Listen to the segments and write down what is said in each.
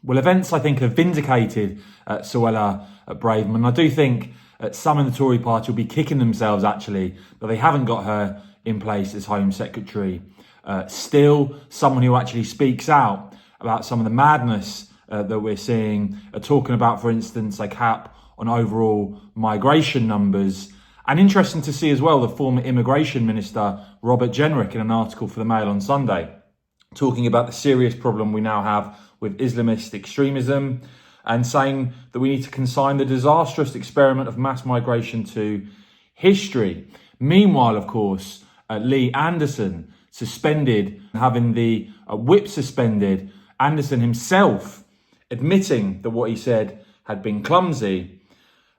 Well, events, I think, have vindicated Suella Braverman. I do think some in the Tory party will be kicking themselves, actually, that they haven't got her in place as Home Secretary. Still, someone who actually speaks out about some of the madness that we're seeing, talking about, for instance, a cap on overall migration numbers. And interesting to see as well the former Immigration Minister, Robert Jenrick, in an article for the Mail on Sunday, talking about the serious problem we now have with Islamist extremism and saying that we need to consign the disastrous experiment of mass migration to history. Meanwhile, of course, Lee Anderson suspended, having the whip suspended, Anderson himself admitting that what he said had been clumsy,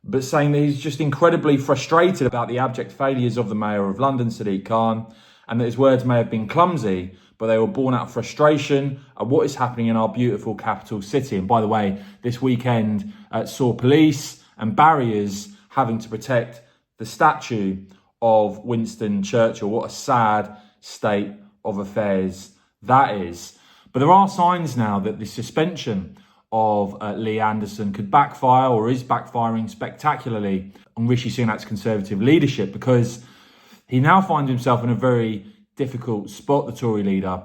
but saying that he's just incredibly frustrated about the abject failures of the Mayor of London, Sadiq Khan, and that his words may have been clumsy, but they were born out of frustration at what is happening in our beautiful capital city. And by the way, this weekend saw police and barriers having to protect the statue of Winston Churchill. What a sad state of affairs that is. But there are signs now that the suspension of Lee Anderson could backfire, or is backfiring spectacularly, on Rishi Sunak's Conservative leadership, because he now finds himself in a very difficult spot, the Tory leader,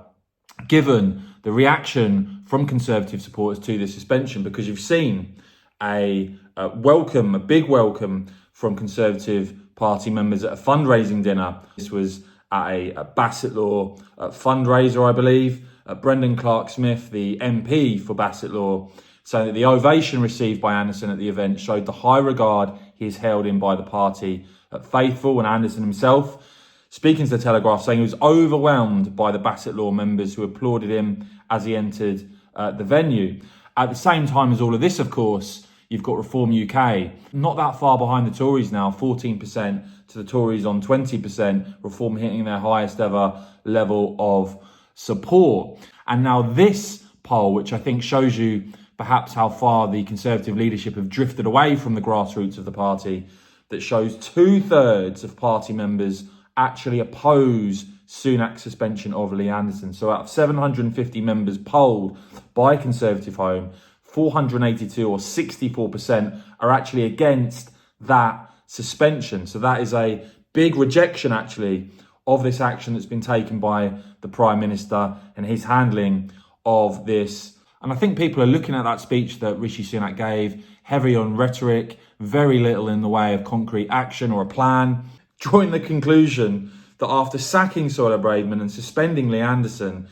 given the reaction from Conservative supporters to the suspension, because you've seen a big welcome from Conservative Party members at a fundraising dinner. This was at a Bassetlaw fundraiser, I believe. Brendan Clark-Smith, the MP for Bassetlaw, saying that the ovation received by Anderson at the event showed the high regard he is held in by the party faithful. And Anderson himself, speaking to the Telegraph, saying he was overwhelmed by the Bassetlaw members who applauded him as he entered the venue. At the same time as all of this, of course, you've got Reform UK, not that far behind the Tories now, 14% to the Tories on 20%, Reform hitting their highest ever level of support. And now this poll, which I think shows you perhaps how far the Conservative leadership have drifted away from the grassroots of the party, that shows 2/3 of party members actually oppose Sunak's suspension of Lee Anderson. So out of 750 members polled by Conservative Home, 482 or 64% are actually against that suspension. So that is a big rejection, actually, of this action that's been taken by the Prime Minister and his handling of this. And I think people are looking at that speech that Rishi Sunak gave, heavy on rhetoric, very little in the way of concrete action or a plan, drawing the conclusion that after sacking Suella Braverman and suspending Lee Anderson,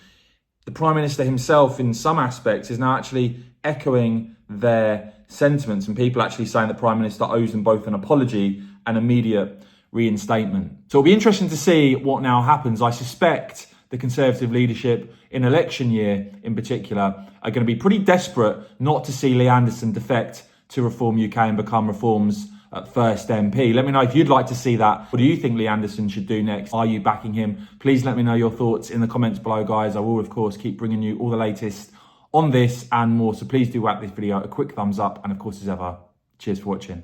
the Prime Minister himself, in some aspects, is now actually echoing their sentiments, and people actually saying the Prime Minister owes them both an apology and immediate reinstatement. So it'll be interesting to see what now happens. I suspect the Conservative leadership in election year in particular are going to be pretty desperate not to see Lee Anderson defect to Reform UK and become Reform's first MP. Let me know if you'd like to see that. What do you think Lee Anderson should do next? Are you backing him? Please let me know your thoughts in the comments below, guys. I will, of course, keep bringing you all the latest on this and more. So please do whack this video a quick thumbs up. And of course, as ever, cheers for watching.